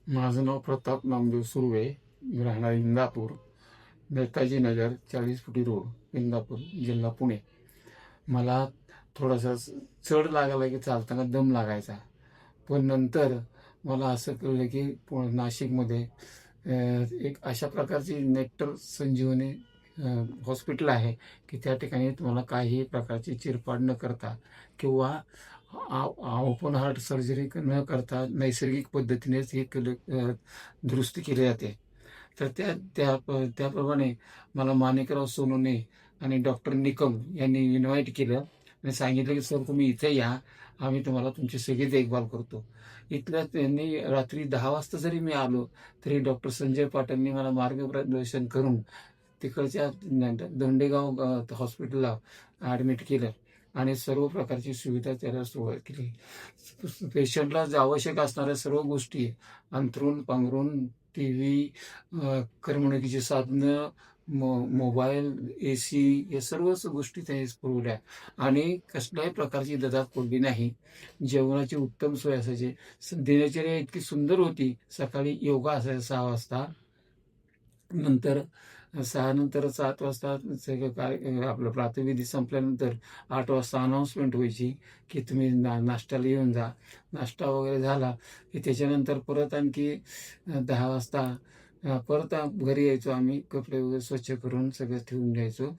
माझं नाव प्रताप नामदेव सुर्वे. मी राहणार इंदापूर, नेताजी नगर, 40 फुटी रोड, इंदापूर, जिल्हा पुणे. मला थोडासा चढ लागायला की चालताना दम लागायचा. पण नंतर मला असं कळलं की नाशिकमध्ये एक अशा प्रकारची नेक्टर संजीवनी हॉस्पिटल आहे की त्या ठिकाणी तुम्हाला काहीही प्रकारची चिरफाड न करता किंवा ओपन हार्ट सर्जरी न करता नैसर्गिक पद्धतीनेच हे दुरुस्ती केली जाते. तर त्याप्रमाणे मला माणिकराव सोनवणे आणि डॉक्टर निकम यांनी इन्व्हाइट केलं आणि सांगितलं की सर तुम्ही इथे या, आम्ही तुम्हाला तुमची सगळी देखभाल करतो. इथल्या त्यांनी रात्री 10 वाजता जरी मी आलो तरी डॉक्टर संजय पाटलांनी मला मार्गदर्शन करून तिकडच्या दोंडेगाव हॉस्पिटलला ॲडमिट केलं आणि सर्व प्रकारची सुविधा त्याला सुरुवात केली. पेशंटला जे आवश्यक असणाऱ्या सर्व गोष्टी अंथरूण पांघरूण, टी व्ही, करमणुकीची साधनं, मोबाईल, AC या सर्वच गोष्टी त्यांनी पुरवल्या आणि कसल्याही प्रकारची ददात पडली नाही. जेवणाची उत्तम सोय असायची. दिनचर्या इतकी सुंदर होती. सकाळी योगा असायचा 6 वाजता, नंतर 6 नंतर 7 वाजता सगळं आपलं प्रातःविधी संपल्यानंतर 8 वाजता अनाऊन्समेंट व्हायची की तुम्ही नाश्त्याला येऊन जा. नाश्ता वगैरे झाला की त्याच्यानंतर परत आणखी 10 वाजता परत घरी यायचो आम्ही. कपडे वगैरे स्वच्छ करून सगळं ठेवून घ्यायचो.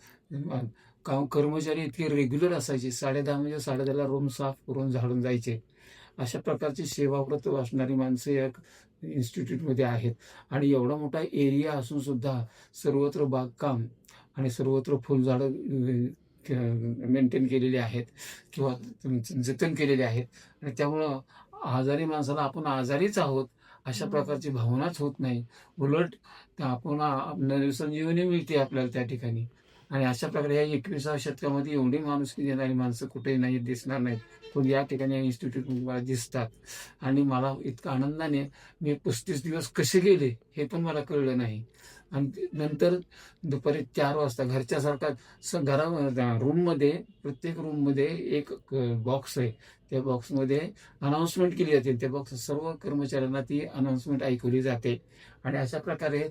कर्मचारी इतके रेग्युलर असायचे. 10:30 म्हणजे 10:30ला रूम साफ करून झाडून जायचे. अशा प्रकारची सेवाव्रत असणारी माणसं या इन्स्टिट्यूटमध्ये आहेत. आणि एवढा मोठा एरिया असून सुद्धा सर्वत्र बागकाम आणि सर्वत्र फुलझाडं मेंटेन केलेली आहेत किंवा जतन केलेले आहेत. आणि त्यामुळं आजारी माणसाला आपण आजारीच आहोत अशा प्रकारची भावनाच होत नाही. उलट आपण नवसंजीवनी मिळते आपल्याला त्या ठिकाणी. आणि अशा प्रकारे या 21व्या शतकामध्ये एवढी माणुसकी देणारी माणसं कुठेही नाही दिसणार नाहीत, पण या ठिकाणी या इन्स्टिट्यूटमध्ये मला दिसतात. आणि मला इतका आनंदाने मी 35 दिवस कसे गेले हे पण मला कळलं नाही. आणि नंतर दुपारी 4 वाजता घरच्या रूममध्ये, प्रत्येक रूममध्ये एक बॉक्स आहे. त्या बॉक्समध्ये अनाऊन्समेंट केली जाते. त्या बॉक्स सर्व कर्मचाऱ्यांना ती अनाऊन्समेंट ऐकवली जाते. आणि अशा प्रकारे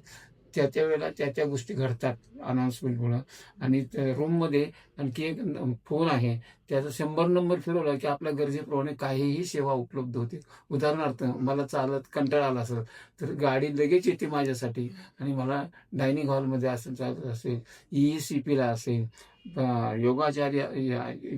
त्या वेळेला त्या गोष्टी घडतात अनाऊन्समेंटमुळं. आणि रूममध्ये आणखी एक फोन आहे. त्याचा 100 नंबर फिरवला की आपल्या गरजेप्रमाणे काहीही सेवा उपलब्ध होते. उदाहरणार्थ मला चालत कंटाळा आला असेल तर गाडी लगेच येते माझ्यासाठी आणि मला डायनिंग हॉलमध्ये चालत असेल, ECPला असेल, योगाचार्य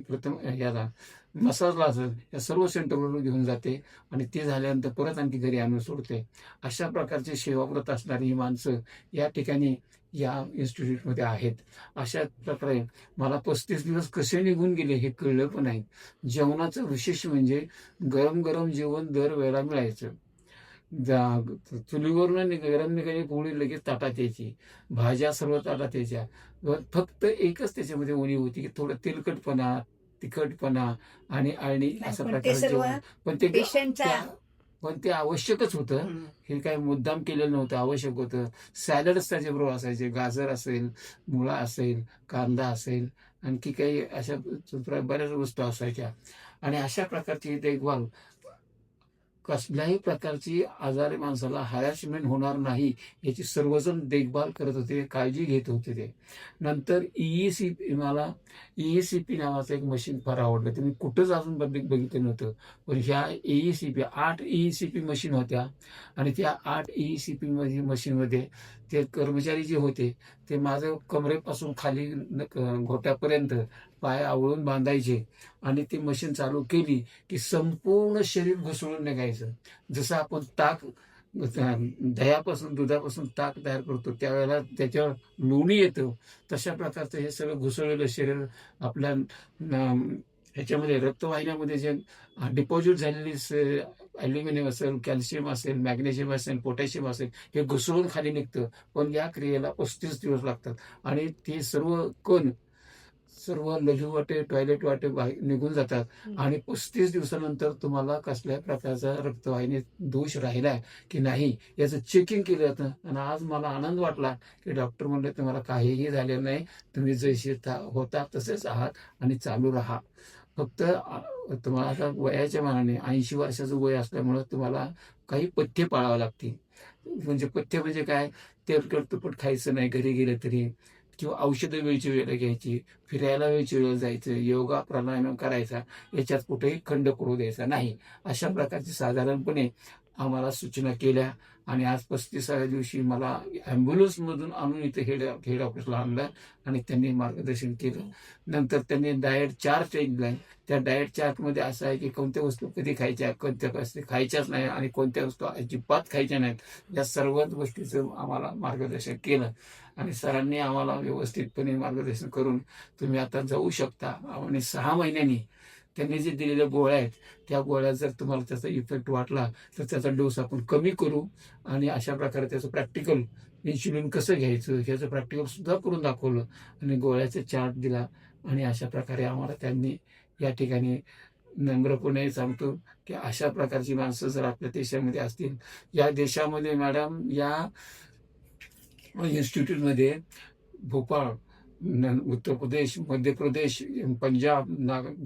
प्रथम याला मसाजला असेल, या सर्व सेंटरवर घेऊन जाते आणि ते झाल्यानंतर परत आणखी घरी आणून सोडते. अशा प्रकारचे सेवाव्रत असणारी ही माणसं या ठिकाणी या इन्स्टिट्यूटमध्ये आहेत. अशा प्रकारे मला 35 दिवस कसे निघून गेले हे कळलं पण नाही. जेवणाचं विशेष म्हणजे गरम गरम जेवण दरवेळेला मिळायचं. चुलीवरून गरम निघाली पोळी लगेच ताटात यायची. भाज्या सर्व ताटात यायच्या. फक्त एकच त्याच्यामध्ये उणीव होती की थोडं तेलकटपणा, तिखटपणा आणि अळणी अशा प्रकारचे जेवण. पण ते आवश्यकच होतं. हे काही मुद्दाम केलेलं नव्हतं, आवश्यक होतं. सॅलड्स त्याच्याबरोबर असायचे. गाजर असेल, मुळा असेल, कांदा असेल, आणखी काही अशा बऱ्याच वस्तू असायच्या. आणि अशा प्रकारची देखभाल, कसल्याही प्रकारची आजारी माणसाला हॅरॅसमेंट होणार नाही याची सर्वजण देखभाल करत होते, काळजी घेत होते ते. नंतर मला ECP नावाचं एक मशीन फार आवडलं. ते मी कुठंच अजून बघितलं नव्हतं. पण ह्या ECP 8 ECP मशीन होत्या आणि त्या 8 ECP मशीनमध्ये ते कर्मचारी जे होते ते माझं कमरेपासून खाली घोट्यापर्यंत पाय आवळून बांधायचे आणि ती मशीन चालू केली की संपूर्ण शरीर घुसळून निघायचं. जसं आपण दुधापासून ताक तयार करतो त्यावेळेला त्याच्यावर लोणी येतं, तशा प्रकारचं हे सगळं घुसळलेलं शरीर आपल्या ह्याच्यामध्ये रक्तवाहिन्यामध्ये जे डिपॉझिट झालेली ॲल्युमिनियम असेल, कॅल्शियम असेल, मॅग्नेशियम असेल, पोटॅशियम असेल, हे घुसळून खाली निघतं. पण या क्रियेला 35 दिवस लागतात आणि ते सर्व लघु वाटे, टॉयलेट वाटे निघून जातात. आणि 35 दिवसानंतर तुम्हाला कसल्याही प्रकारचा रक्तवाहिनी दोष राहिलाय की नाही याचं चेकिंग केलं जातं. आणि आज मला आनंद वाटला की डॉक्टर म्हणले तुम्हाला काहीही झालेलं नाही, तुम्ही जसे होता तसेच आहात आणि चालू राहा. फक्त तुम्हाला आता वयाच्या मानाने 80 वर्षाचं वय असल्यामुळं तुम्हाला काही पथ्य पाळावं लागतील. म्हणजे पथ्य म्हणजे काय? तेलकट तुपट खायचं नाही घरी गेलं तरी, किंवा औषधं वेळच्या वेळेला घ्यायची, फिरायला वेळच्या वेळेला जायचं, योगा प्राणायाम करायचा, याच्यात कुठेही खंड पडू द्यायचा नाही. अशा प्रकारची साधारणपणे आम्हाला सूचना केल्या आणि आज 35व्या दिवशी मला ॲम्ब्युलन्समधून आणून इथे हेड ऑफिसला आणलं आणि त्यांनी मार्गदर्शन केलं. नंतर त्यांनी डाएट चार्ट दिला. त्या डाएट चार्टमध्ये असं आहे की कोणत्या वस्तू कधी खायच्या, कोणत्या वस्तू खायच्याच नाही आणि कोणत्या वस्तू अजिबात खायच्या नाहीत, या सर्वच गोष्टीचं आम्हाला मार्गदर्शन केलं. आणि सरांनी आम्हाला व्यवस्थितपणे मार्गदर्शन करून तुम्ही आता जाऊ शकता. आणि 6 महिन्यांनी त्यांनी जे दिलेल्या गोळ्या आहेत, त्या गोळ्या जर तुम्हाला त्याचा इफेक्ट वाटला तर त्याचा डोस आपण कमी करू आणि अशा प्रकारे त्याचं प्रॅक्टिकल इन्शुलिन कसं घ्यायचं ह्याचं प्रॅक्टिकल सुद्धा करून दाखवलं आणि गोळ्याचा चार्ट दिला. आणि अशा प्रकारे आम्हाला त्यांनी या ठिकाणी नम्रपणे सांगतो की अशा प्रकारची माणसं जर आपल्या देशामध्ये असतील, या देशामध्ये मॅडम या इन्स्टिट्यूटमध्ये भोपाळ, उत्तर प्रदेश, मध्य प्रदेश, पंजाब,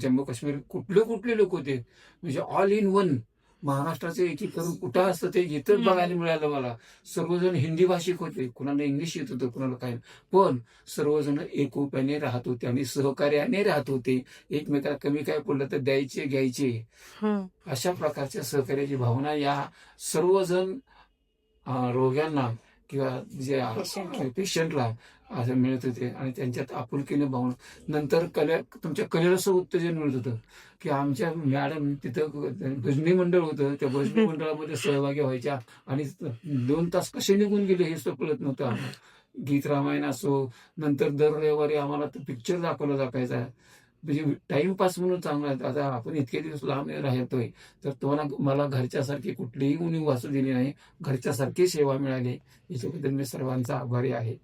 जम्मू काश्मीर कुठले कुठले लोक होते, म्हणजे ऑल इन वन. महाराष्ट्राचे एकीकरण कुठं असतं ते इथंच बघायला मिळालं मला. सर्वजण हिंदी भाषिक होते, कुणाला इंग्लिश येत होतं, कुणाला काय, पण सर्वजण एकोप्याने राहत होते आणि सहकार्याने राहत होते. एकमेकाला कमी काय पडलं तर द्यायचे घ्यायचे, अशा प्रकारच्या सहकार्याची भावना या सर्वजण रोग्यांना किंवा जे पेशंटला असं मिळत होते. आणि त्यांच्यात आपुलकीने भावना. नंतर तुमच्या कलेला उत्तेजन मिळत होतं की आमच्या मॅडम तिथं भजनी मंडळ होतं, त्या भजनी मंडळामध्ये सहभागी व्हायच्या आणि 2 तास कसे निघून गेले हे कळत नव्हतं आम्हाला. गीत रामायण असो, नंतर दर रविवारी आम्हाला पिक्चर दाखवला जायचा. म्हणजे टाइमपास म्हणून चांगला आहे. आता आपण इतके दिवस लांब राहतोय तर तुम्हाला मला घरच्यासारखी कुठलीही उणीव वाचू दिली नाही, घरच्यासारखी सेवा मिळाली, याच्याबद्दल मी सर्वांचा आभारी आहे.